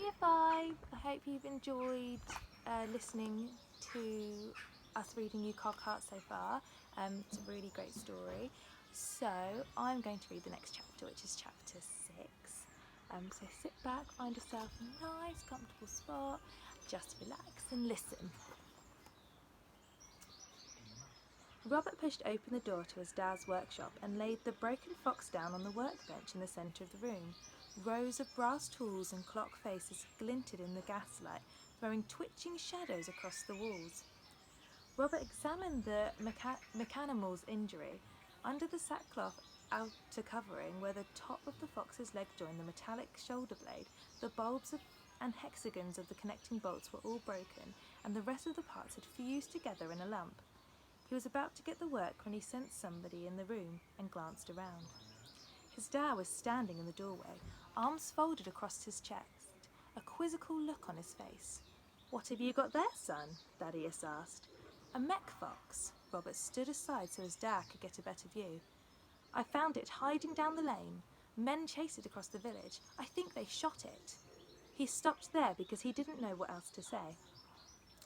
Year 5, I hope you've enjoyed listening to us reading you Cogheart so far. It's a really great story. So I'm going to read the next chapter, which is chapter 6. So sit back, find yourself a nice comfortable spot, just relax and listen. Robert pushed open the door to his dad's workshop and laid the broken fox down on the workbench in the centre of the room. Rows of brass tools and clock faces glinted in the gaslight, throwing twitching shadows across the walls. Robert examined the mechanimal's injury. Under the sackcloth outer covering, where the top of the fox's leg joined the metallic shoulder blade, the bulbs and hexagons of the connecting bolts were all broken, and the rest of the parts had fused together in a lump. He was about to get to work when he sensed somebody in the room and glanced around. His dad was standing in the doorway, arms folded across his chest, a quizzical look on his face. "What have you got there, son?" Thaddeus asked. "A mech fox." Robert stood aside so his dad could get a better view. "I found it hiding down the lane. Men chased it across the village. I think they shot it." He stopped there because he didn't know what else to say.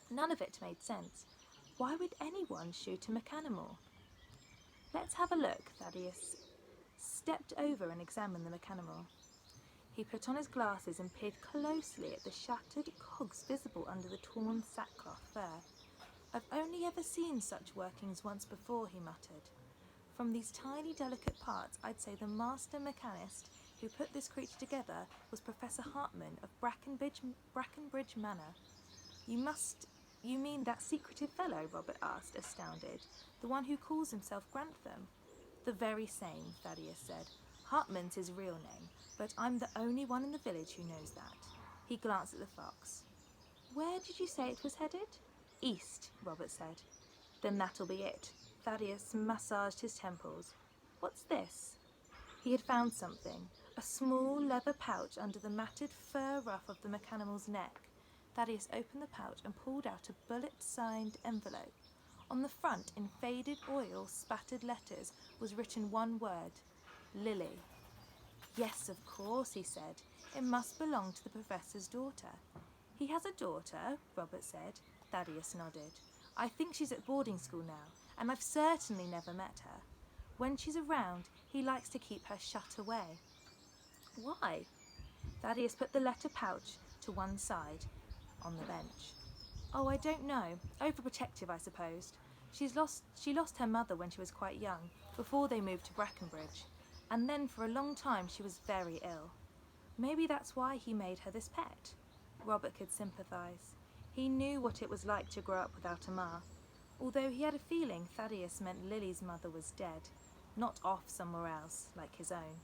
None of it made sense. Why would anyone shoot a mechanimal? "Let's have a look." Thaddeus stepped over and examined the mechanimal. He put on his glasses and peered closely at the shattered cogs visible under the torn sackcloth fur. "I've only ever seen such workings once before," he muttered. "From these tiny, delicate parts, I'd say the master mechanist who put this creature together was Professor Hartman of Brackenbridge Manor." You mean that secretive fellow?" Robert asked, astounded. "The one who calls himself Grantham?" "The very same," Thaddeus said. "Hartman's his real name, but I'm the only one in the village who knows that." He glanced at the fox. "Where did you say it was headed?" "East," Robert said. "Then that'll be it." Thaddeus massaged his temples. "What's this?" He had found something, a small leather pouch under the matted fur ruff of the mechanimal's neck. Thaddeus opened the pouch and pulled out a bullet-signed envelope. On the front, in faded oil-spattered letters, was written one word: Lily. "Yes, of course," he said. "It must belong to the professor's daughter." "He has a daughter?" Robert said. Thaddeus nodded. "I think she's at boarding school now, and I've certainly never met her. When she's around, he likes to keep her shut away." "Why?" Thaddeus put the letter pouch to one side on the bench. "Oh, I don't know. Overprotective, I suppose. She lost her mother when she was quite young, before they moved to Brackenbridge, and then for a long time she was very ill. Maybe that's why he made her this pet." Robert could sympathise. He knew what it was like to grow up without a ma, although he had a feeling Thaddeus meant Lily's mother was dead, not off somewhere else like his own.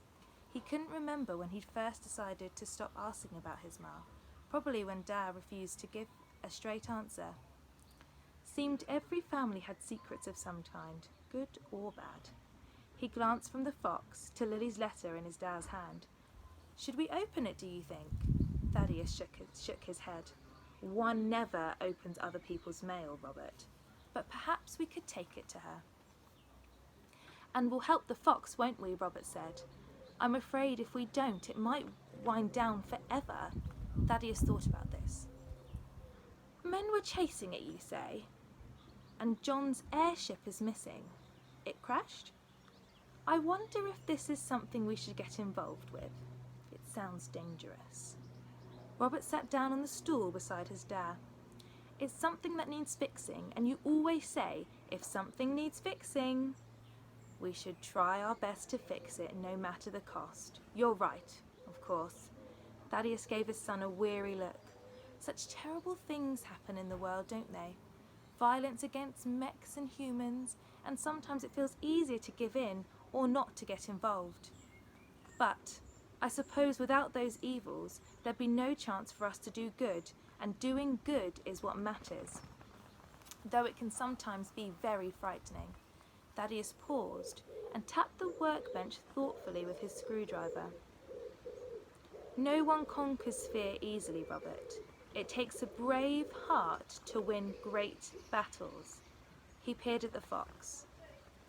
He couldn't remember when he'd first decided to stop asking about his ma. Probably when Dad refused to give a straight answer. Seemed every family had secrets of some kind, good or bad. He glanced from the fox to Lily's letter in his dad's hand. "Should we open it, do you think?" Thaddeus shook his head. "One never opens other people's mail, Robert. But perhaps we could take it to her." "And we'll help the fox, won't we?" Robert said. "I'm afraid if we don't, it might wind down forever." Thaddeus thought about this. "Men were chasing it, you say? And John's airship is missing. It crashed? I wonder if this is something we should get involved with. It sounds dangerous." Robert sat down on the stool beside his dad. "It's something that needs fixing, and you always say, if something needs fixing, we should try our best to fix it, no matter the cost. You're right, of course." Thaddeus gave his son a weary look. Such terrible things happen in the world, don't they? Violence against mechs and humans, and sometimes it feels easier to give in or not to get involved. But I suppose without those evils, there'd be no chance for us to do good, and doing good is what matters, though it can sometimes be very frightening. Thaddeus paused and tapped the workbench thoughtfully with his screwdriver. "No one conquers fear easily, Robert. It takes a brave heart to win great battles." He peered at the fox.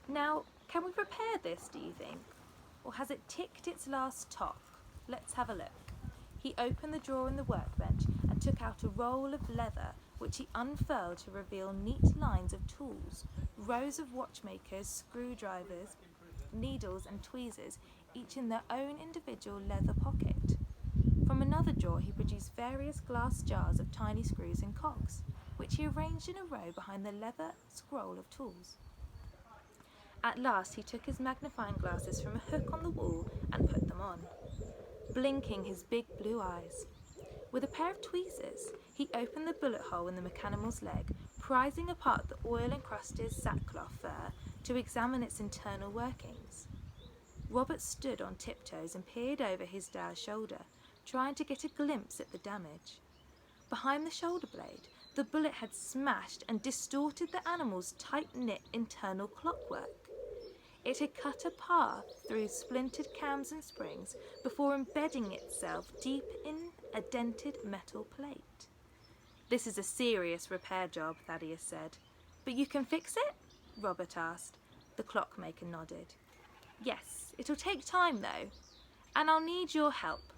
"Now, can we repair this, do you think? Or has it ticked its last tock? Let's have a look." He opened the drawer in the workbench and took out a roll of leather, which he unfurled to reveal neat lines of tools, rows of watchmakers, screwdrivers, needles and tweezers, each in their own individual leather pocket. From another drawer he produced various glass jars of tiny screws and cogs, which he arranged in a row behind the leather scroll of tools. At last he took his magnifying glasses from a hook on the wall and put them on, blinking his big blue eyes. With a pair of tweezers, he opened the bullet hole in the mechanimal's leg, prizing apart the oil-encrusted sackcloth fur to examine its internal workings. Robert stood on tiptoes and peered over his dad's shoulder, trying to get a glimpse at the damage. Behind the shoulder blade, the bullet had smashed and distorted the animal's tight-knit internal clockwork. It had cut a path through splintered cams and springs before embedding itself deep in a dented metal plate. "This is a serious repair job," Thaddeus said. "But you can fix it?" Robert asked. The clockmaker nodded. "Yes, it'll take time though, and I'll need your help.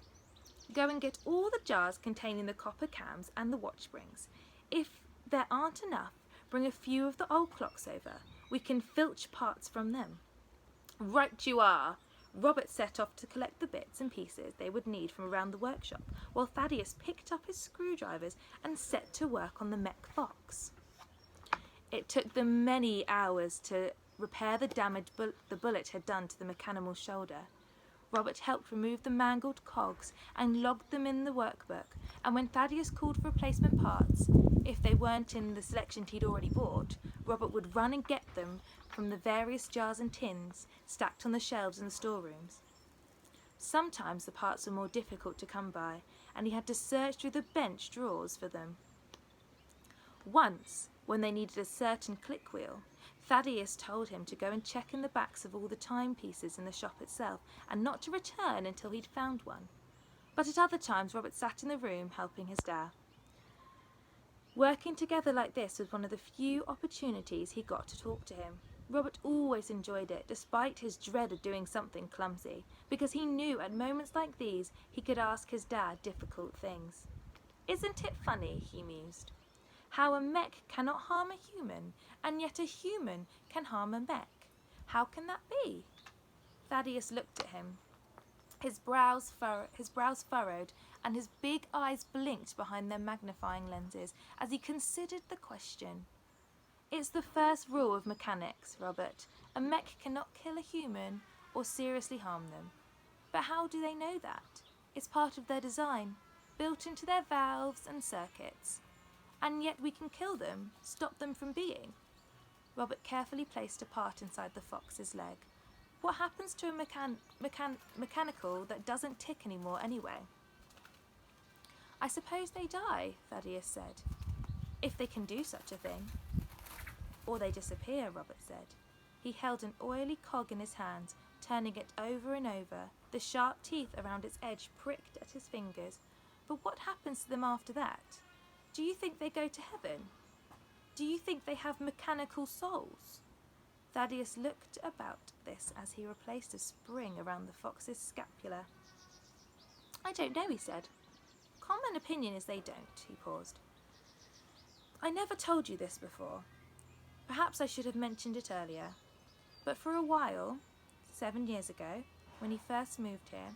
Go and get all the jars containing the copper cams and the watch springs. If there aren't enough, bring a few of the old clocks over. We can filch parts from them." "Right you are." Robert set off to collect the bits and pieces they would need from around the workshop, while Thaddeus picked up his screwdrivers and set to work on the mech fox. It took them many hours to repair the damage the bullet had done to the mechanimal's shoulder. Robert helped remove the mangled cogs and logged them in the workbook, and when Thaddeus called for replacement parts, if they weren't in the selection he'd already bought, Robert would run and get them from the various jars and tins stacked on the shelves in the storerooms. Sometimes the parts were more difficult to come by, and he had to search through the bench drawers for them. Once, when they needed a certain click wheel, Thaddeus told him to go and check in the backs of all the timepieces in the shop itself, and not to return until he'd found one. But at other times Robert sat in the room helping his dad. Working together like this was one of the few opportunities he got to talk to him. Robert always enjoyed it, despite his dread of doing something clumsy, because he knew at moments like these he could ask his dad difficult things. "Isn't it funny," he mused, "how a mech cannot harm a human, and yet a human can harm a mech? How can that be?" Thaddeus looked at him. His brows furrowed, and his big eyes blinked behind their magnifying lenses as he considered the question. "It's the first rule of mechanics, Robert. A mech cannot kill a human or seriously harm them. But how do they know that? It's part of their design, built into their valves and circuits. And yet we can kill them, stop them from being." Robert carefully placed a part inside the fox's leg. "What happens to a mechanical that doesn't tick anymore anyway?" "I suppose they die," Thaddeus said, "if they can do such a thing." "Or they disappear," Robert said. He held an oily cog in his hand, turning it over and over. The sharp teeth around its edge pricked at his fingers. "But what happens to them after that? Do you think they go to heaven? Do you think they have mechanical souls?" Thaddeus looked about this as he replaced a spring around the fox's scapula. "I don't know," he said. "Common opinion is they don't." He paused. "I never told you this before. Perhaps I should have mentioned it earlier. But for a while, 7 years ago, when he first moved here,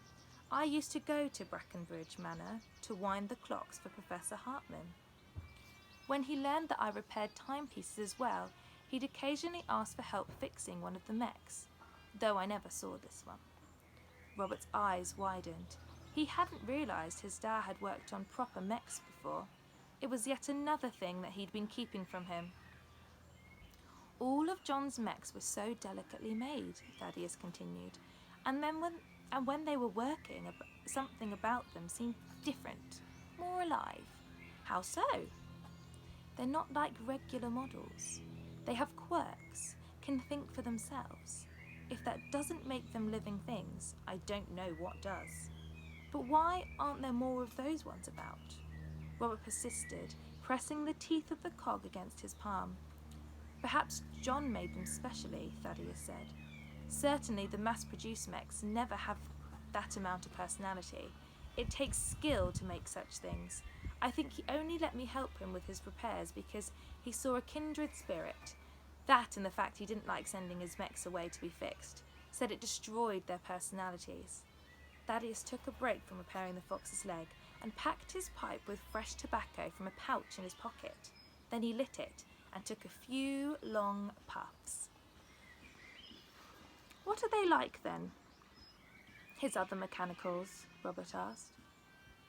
I used to go to Brackenbridge Manor to wind the clocks for Professor Hartman. When he learned that I repaired timepieces as well, he'd occasionally ask for help fixing one of the mechs, though I never saw this one." Robert's eyes widened. He hadn't realised his dad had worked on proper mechs before. It was yet another thing that he'd been keeping from him. "All of John's mechs were so delicately made," Thaddeus continued, and when they were working, something about them seemed different, more alive." "How so?" "They're not like regular models. They have quirks, can think for themselves. If that doesn't make them living things, I don't know what does." "But why aren't there more of those ones about?" Robert persisted, pressing the teeth of the cog against his palm. "Perhaps John made them specially," Thaddeus said. "Certainly the mass-produced mechs never have that amount of personality. It takes skill to make such things. I think he only let me help him with his repairs because he saw a kindred spirit. That and the fact he didn't like sending his mechs away to be fixed. Said it destroyed their personalities. Thaddeus took a break from repairing the fox's leg and packed his pipe with fresh tobacco from a pouch in his pocket. Then he lit it and took a few long puffs. What are they like then? His other mechanicals, Robert asked.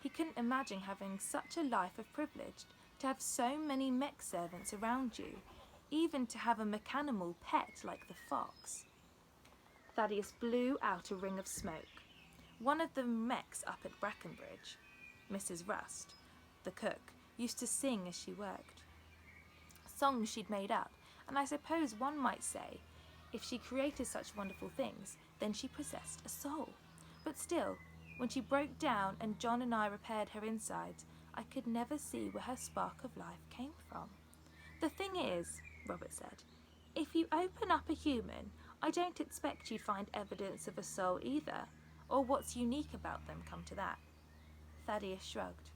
He couldn't imagine having such a life of privilege, to have so many mech servants around you, even to have a mechanimal pet like the fox. Thaddeus blew out a ring of smoke. One of the mechs up at Brackenbridge, Mrs. Rust, the cook, used to sing as she worked. Songs she'd made up, and I suppose one might say, if she created such wonderful things, then she possessed a soul. But still, when she broke down and John and I repaired her insides, I could never see where her spark of life came from. The thing is, Robert said, if you open up a human, I don't expect you'd find evidence of a soul either, or what's unique about them, come to that. Thaddeus shrugged.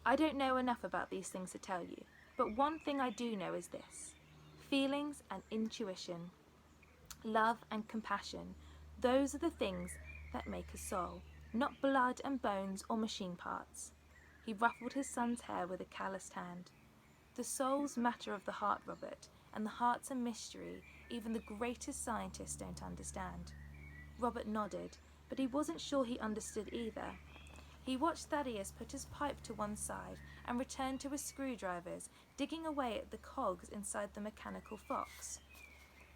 I don't know enough about these things to tell you, but one thing I do know is this. Feelings and intuition, love and compassion, those are the things that make a soul, not blood and bones or machine parts. He ruffled his son's hair with a calloused hand. The soul's matter of the heart, Robert, and the heart's a mystery even the greatest scientists don't understand. Robert nodded, but he wasn't sure he understood either. He watched Thaddeus put his pipe to one side and return to his screwdrivers, digging away at the cogs inside the mechanical fox.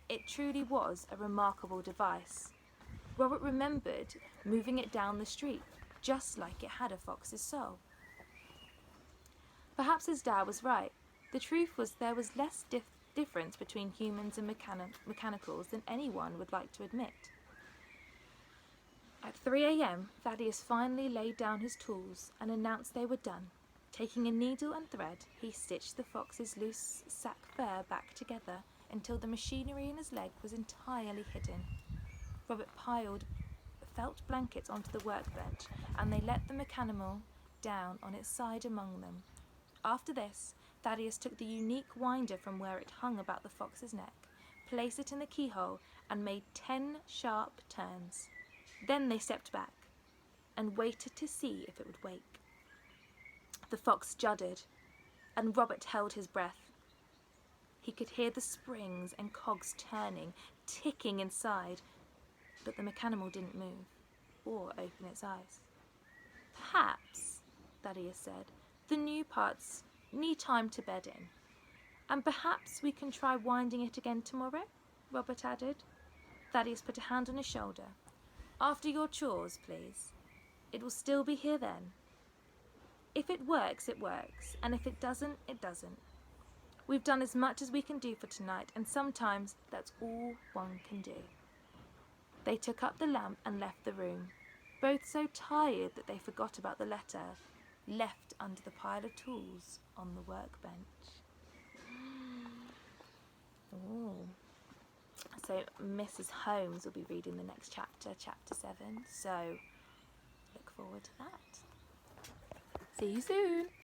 It truly was a remarkable device. Robert remembered moving it down the street, just like it had a fox's soul. Perhaps his dad was right. The truth was there was less difference between humans and mechanicals than anyone would like to admit. At 3 a.m, Thaddeus finally laid down his tools and announced they were done. Taking a needle and thread, he stitched the fox's loose sack fur back together until the machinery in his leg was entirely hidden. Robert piled felt blankets onto the workbench, and they let the mechanimal down on its side among them. After this, Thaddeus took the unique winder from where it hung about the fox's neck, placed it in the keyhole, and made 10 sharp turns. Then they stepped back and waited to see if it would wake. The fox juddered, and Robert held his breath. He could hear the springs and cogs turning, ticking inside, but the mechanimal didn't move or open its eyes. Perhaps, Thaddeus said, the new parts need time to bed in. And perhaps we can try winding it again tomorrow, Robert added. Thaddeus put a hand on his shoulder. After your chores, please. It will still be here then. If it works, it works, and if it doesn't, it doesn't. We've done as much as we can do for tonight, and sometimes that's all one can do. They took up the lamp and left the room, both so tired that they forgot about the letter left under the pile of tools on the workbench. Ooh. So Mrs. Holmes will be reading the next chapter, chapter 7, so look forward to that. See you soon!